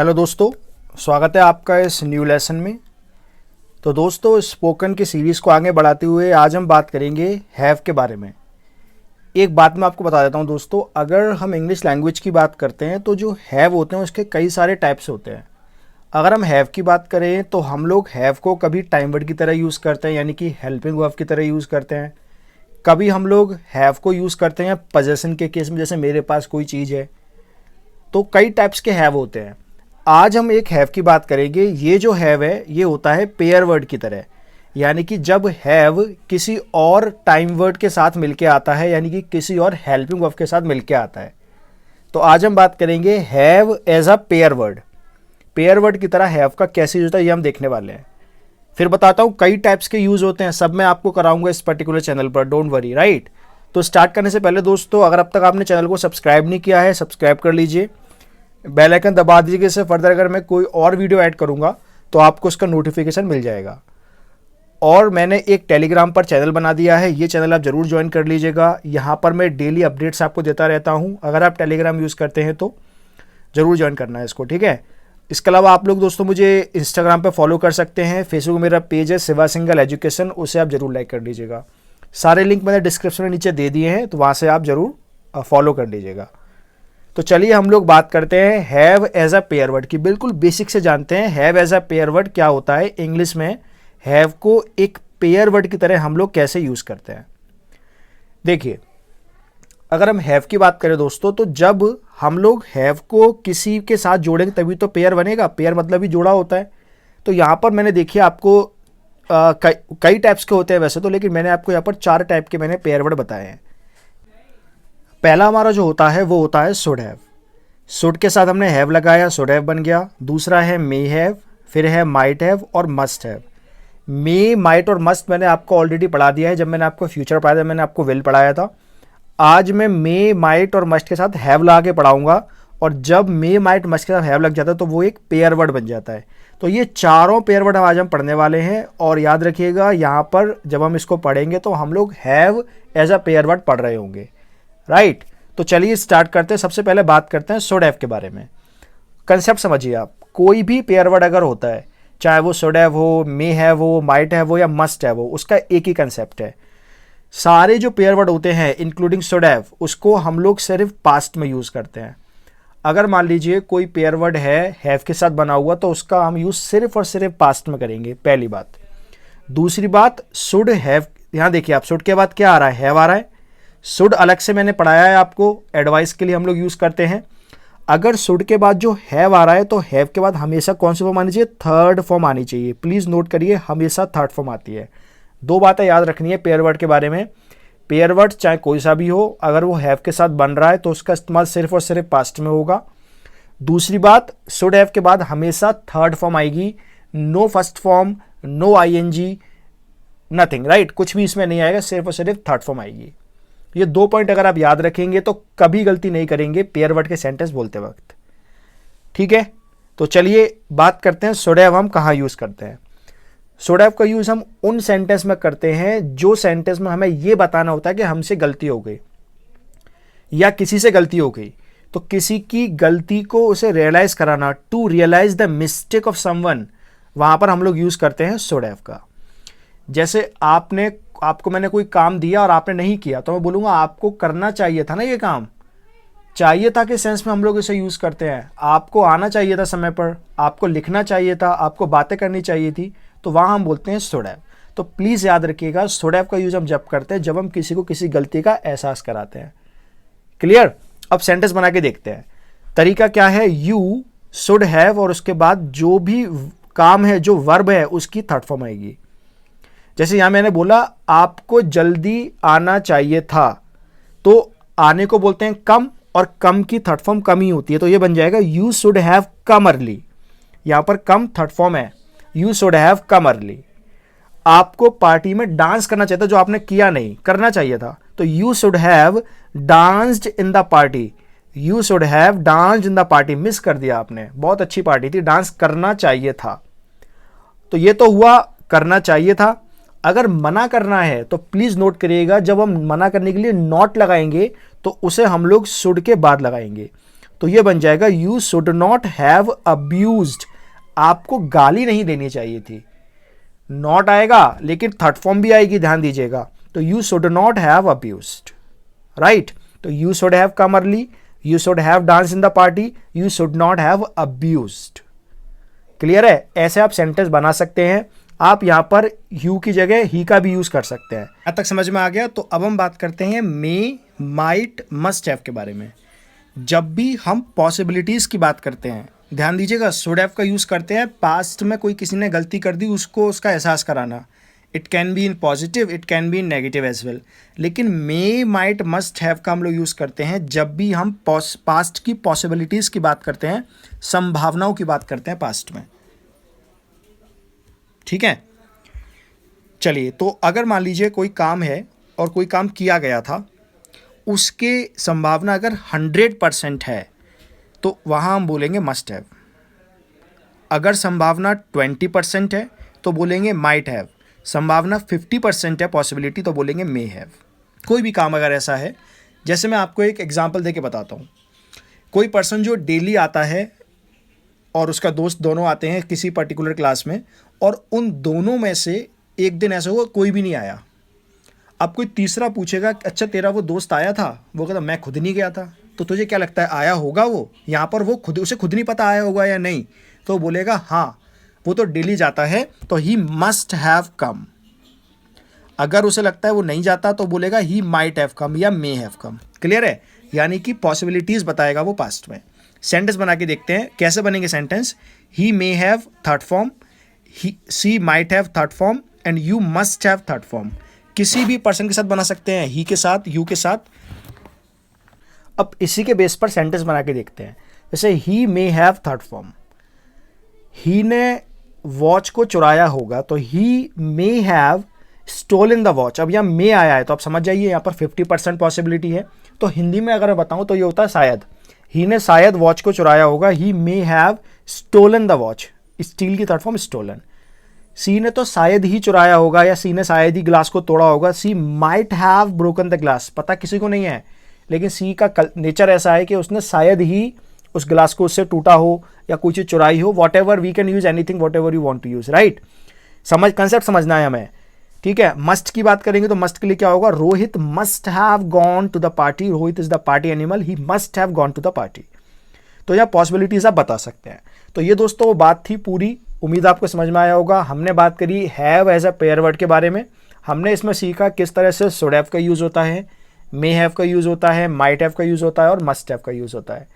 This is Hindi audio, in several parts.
हेलो दोस्तों, स्वागत है आपका इस न्यू लेसन में। तो दोस्तों, स्पोकन की सीरीज़ को आगे बढ़ाते हुए आज हम बात करेंगे हैव के बारे में। एक बात मैं आपको बता देता हूं दोस्तों, अगर हम इंग्लिश लैंग्वेज की बात करते हैं तो जो हैव होते हैं उसके कई सारे टाइप्स होते हैं। अगर हम हैव की बात करें तो हम लोग हैव को कभी टाइम वर्ड की तरह यूज़ करते हैं, यानी कि हेल्पिंग वर्ब की तरह यूज़ करते हैं। कभी हम लोग हैव को यूज़ करते हैं पोजेशन के केस में, जैसे मेरे पास कोई चीज़ है। तो कई टाइप्स के हैव होते हैं। आज हम एक हैव की बात करेंगे। ये जो हैव है ये होता है पेयर वर्ड की तरह, यानी कि जब हैव किसी और टाइम वर्ड के साथ मिलके आता है, यानी कि किसी और हेल्पिंग वर्ब के साथ मिलके आता है। तो आज हम बात करेंगे have as a pair word. Pair word की तरह हैव का कैसे यूज होता है ये हम देखने वाले हैं। फिर बताता हूँ कई टाइप्स के यूज होते हैं, सब मैं आपको कराऊंगा इस पर्टिकुलर चैनल पर, डोंट वरी, राइट। तो स्टार्ट करने से पहले दोस्तों, अगर अब तक आपने चैनल को सब्सक्राइब नहीं किया है, सब्सक्राइब कर लीजिए, बेल आइकन दबा दीजिए, इससे फर्दर अगर मैं कोई और वीडियो ऐड करूंगा तो आपको उसका नोटिफिकेशन मिल जाएगा। और मैंने एक टेलीग्राम पर चैनल बना दिया है, ये चैनल आप जरूर ज्वाइन कर लीजिएगा। यहाँ पर मैं डेली अपडेट्स आपको देता रहता हूँ। अगर आप टेलीग्राम यूज़ करते हैं तो ज़रूर ज्वाइन करना है इसको, ठीक है। इसके अलावा आप लोग दोस्तों मुझे इंस्टाग्राम पर फॉलो कर सकते हैं। फेसबुक मेरा पेज है शिवा सिंगल एजुकेशन, उसे आप ज़रूर लाइक कर लीजिएगा। सारे लिंक मैंने डिस्क्रिप्शन में नीचे दे दिए हैं, तो वहाँ से आप ज़रूर फॉलो कर लीजिएगा। तो चलिए हम लोग बात करते हैं have as a pair word की। बिल्कुल बेसिक से जानते हैं have as a pair word क्या होता है। इंग्लिश में हैव को एक पेयर वर्ड की तरह हम लोग कैसे यूज करते हैं। देखिए, अगर हम हैव की बात करें दोस्तों, तो जब हम लोग हैव को किसी के साथ जोड़ेंगे तभी तो पेयर बनेगा। पेयर मतलब ही जोड़ा होता है। तो यहाँ पर मैंने देखिए आपको कई टाइप्स के होते हैं वैसे तो, लेकिन मैंने आपको यहाँ पर 4 टाइप के मैंने पेयर वर्ड बताए हैं। पहला हमारा जो होता है वो होता है शुड हैव। शुड के साथ हमने हैव लगाया, शुड हैव बन गया। दूसरा है मे हैव, फिर है माइट हैव और मस्ट हैव। मे, माइट और मस्ट मैंने आपको ऑलरेडी पढ़ा दिया है। जब मैंने आपको फ्यूचर पढ़ाया था मैंने आपको विल पढ़ाया था। आज मैं मे, माइट और मस्ट के साथ हैव लगा के पढ़ाऊंगा। और जब मे, माइट, मस्ट के साथ हैव लग जाता है तो वो एक पेयर वर्ड बन जाता है। तो ये चारों पेयर वर्ड आज हम पढ़ने वाले हैं। और याद रखिएगा, यहाँ पर जब हम इसको पढ़ेंगे तो हम लोग have as a pair word पढ़ रहे होंगे, राइट। तो चलिए स्टार्ट करते हैं। सबसे पहले बात करते हैं शुड हैव के बारे में। कंसेप्ट समझिए आप, कोई भी पेयर वर्ड अगर होता है, चाहे वो शुड हैव हो, मे हैव हो, माइट हैव हो या मस्ट हैव हो, उसका एक ही कंसेप्ट है। सारे जो पेयर वर्ड होते हैं इंक्लूडिंग शुड हैव, उसको हम लोग सिर्फ पास्ट में यूज करते हैं। अगर मान लीजिए कोई पेयर वर्ड है हैव के साथ बना हुआ, तो उसका हम यूज सिर्फ और सिर्फ पास्ट में करेंगे, पहली बात। दूसरी बात, शुड हैव, यहां देखिए आप, शुड के बाद क्या आ रहा है, हैव आ रहा है। शुड अलग से मैंने पढ़ाया है आपको, एडवाइस के लिए हम लोग यूज करते हैं। अगर शुड के बाद जो हैव आ रहा है तो हैव के बाद हमेशा कौन सी फॉर्म आनी चाहिए, थर्ड फॉर्म आनी चाहिए। प्लीज नोट करिए, हमेशा थर्ड फॉर्म आती है। 2 बातें याद रखनी है पेयर वर्ड के बारे में। पेयर वर्ड चाहे कोई सा भी हो, अगर वो हैव के साथ बन रहा है तो उसका इस्तेमाल सिर्फ और सिर्फ पास्ट में होगा। दूसरी बात, शुड हैव के बाद हमेशा थर्ड फॉर्म आएगी, no first form, no ING, nothing, right. कुछ भी इसमें नहीं आएगा, सिर्फ और सिर्फ थर्ड फॉर्म आएगी। ये 2 पॉइंट अगर आप याद रखेंगे तो कभी गलती नहीं करेंगे पेयर वर्ड के सेंटेंस बोलते वक्त, ठीक है। तो चलिए बात करते हैं शुड हैव हम कहाँ यूज करते हैं। शुड हैव का यूज हम उन सेंटेंस में करते हैं जो सेंटेंस में हमें ये बताना होता है कि हमसे गलती हो गई या किसी से गलती हो गई। तो किसी की गलती को उसे रियलाइज कराना, to realise the mistake of someone, वहां पर हम लोग यूज करते हैं शुड हैव का। जैसे आपको मैंने कोई काम दिया और आपने नहीं किया, तो मैं बोलूंगा आपको करना चाहिए था ना, ये काम चाहिए था के सेंस में हम लोग इसे यूज करते हैं। आपको आना चाहिए था समय पर, आपको लिखना चाहिए था, आपको बातें करनी चाहिए थी, तो वहां हम बोलते हैं शुड हैव। तो प्लीज याद रखिएगा, शुड हैव का यूज हम जब करते हैं जब हम किसी को किसी गलती का एहसास कराते हैं। क्लियर। अब सेंटेंस बना के देखते हैं। तरीका क्या है, यू शुड हैव और उसके बाद जो भी काम है, जो वर्ब है, उसकी थर्ड फॉर्म आएगी। जैसे यहां मैंने बोला आपको जल्दी आना चाहिए था, तो आने को बोलते हैं कम, और कम की थर्ड फॉर्म कम ही होती है, तो ये बन जाएगा you should have come early. यहां पर कम थर्ड फॉर्म है, you should have come early. आपको पार्टी में डांस करना चाहिए था, जो आपने किया नहीं, करना चाहिए था, तो you should have danced in the party. You should have danced in the party, miss कर दिया आपने, बहुत अच्छी पार्टी थी, डांस करना चाहिए था। तो ये तो हुआ करना चाहिए था। अगर मना करना है तो प्लीज नोट करिएगा, जब हम मना करने के लिए नॉट लगाएंगे तो उसे हम लोग शुड के बाद लगाएंगे। तो ये बन जाएगा you should not have abused, आपको गाली नहीं देनी चाहिए थी। नॉट आएगा लेकिन थर्ड फॉर्म भी आएगी, ध्यान दीजिएगा। तो you should not have abused, right. तो you should have come early, you should have dance in the party, you should not have abused. Clear है? ऐसे आप सेंटेंस बना सकते हैं। आप यहां पर यू की जगह ही का भी यूज कर सकते हैं। अब तक समझ में आ गया? तो अब हम बात करते हैं मे, माइट, मस्ट हैव के बारे में। जब भी हम पॉसिबिलिटीज की बात करते हैं, ध्यान दीजिएगा, शुड हैव का यूज करते हैं पास्ट में कोई किसी ने गलती कर दी, उसको उसका एहसास कराना। It can be in positive, it can be in negative as well. लेकिन मे, माइट, मस्ट हैव का हम लोग यूज करते हैं जब भी हम पास्ट की पॉसिबिलिटीज की बात करते हैं, संभावनाओं की बात करते हैं पास्ट में। ठीक है, चलिए। तो अगर मान लीजिए कोई काम है और कोई काम किया गया था, उसके संभावना अगर 100% है तो वहाँ हम बोलेंगे मस्ट हैव। अगर संभावना 20% है तो बोलेंगे माइट हैव। संभावना 50% है पॉसिबिलिटी, तो बोलेंगे मे हैव। कोई भी काम अगर ऐसा है, जैसे मैं आपको एक एग्जांपल देके बताता हूँ। कोई पर्सन जो डेली आता है और उसका दोस्त दोनों आते हैं किसी पर्टिकुलर क्लास में, और उन दोनों में से एक दिन ऐसा हुआ कोई भी नहीं आया। अब कोई तीसरा पूछेगा अच्छा तेरा वो दोस्त आया था? वो कहता मैं खुद नहीं गया था। तो तुझे क्या लगता है आया होगा वो? यहाँ पर वो खुद, उसे खुद नहीं पता आया होगा या नहीं, तो बोलेगा हाँ वो तो डेली जाता है, तो ही मस्ट हैव कम। अगर उसे लगता है वो नहीं जाता तो बोलेगा ही माइट हैव कम या मे हैव कम। क्लियर है? यानी कि पॉसिबिलिटीज बताएगा वो पास्ट में। सेंटेंस बना के देखते हैं कैसे बनेंगे sentence. He may have third form, she might have third form and you must have third form. किसी भी पर्सन के साथ बना सकते हैं, ही के साथ, यू के साथ। अब इसी के बेस पर सेंटेंस बना के देखते हैं। जैसे he may have third form, he ने वॉच को चुराया होगा, तो he may have stolen the watch. अब यहाँ मे आया है तो आप समझ जाइए यहाँ पर 50% पॉसिबिलिटी है। तो हिंदी में अगर मैं बताऊं तो ये होता है शायद। ही ने शायद वॉच को चुराया होगा, he may have stolen the watch. Steal की थर्ड फॉर्म स्टोलन। सी ने तो शायद ही चुराया होगा, या सी ने शायद ही ग्लास को तोड़ा होगा, she might have broken the glass. पता किसी को नहीं है, लेकिन सी का नेचर ऐसा है कि उसने शायद ही उस ग्लास को उससे टूटा हो या कोई चीज चुराई हो। Whatever, we can use anything whatever you want to use, right. समझ, कंसेप्ट समझना है हमें। ठीक है, मस्ट की बात करेंगे तो मस्ट के लिए क्या होगा? Rohit must have gone to the party. Rohit is the party animal, he must have gone to the party. तो यह पॉसिबिलिटीज आप बता सकते हैं। तो ये दोस्तों वो बात थी पूरी, उम्मीद आपको समझ में आया होगा। हमने बात करी have as a pair word के बारे में। हमने इसमें सीखा किस तरह से शुड हैव का यूज होता है, मे हैव का यूज होता है, माइट हैव का यूज होता है और मस्ट हैव का यूज होता है।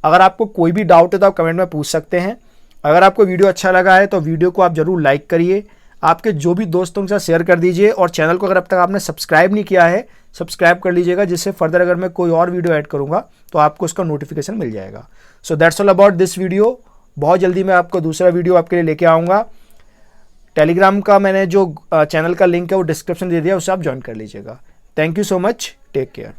अगर आपको कोई भी डाउट है तो आप कमेंट में पूछ सकते हैं। अगर आपको वीडियो अच्छा लगा है तो वीडियो को आप जरूर लाइक करिए, आपके जो भी दोस्तों के साथ शेयर कर दीजिए, और चैनल को अगर अब तक आपने सब्सक्राइब नहीं किया है सब्सक्राइब कर लीजिएगा, जिससे फर्दर अगर मैं कोई और वीडियो ऐड करूंगा तो आपको उसका नोटिफिकेशन मिल जाएगा। So that's all about this video. बहुत जल्दी मैं आपको दूसरा वीडियो आपके लिए लेके आऊँगा। टेलीग्राम का मैंने जो चैनल का लिंक है वो डिस्क्रिप्शन दे दिया, उससे आप ज्वाइन कर लीजिएगा। Thank you so much, take care.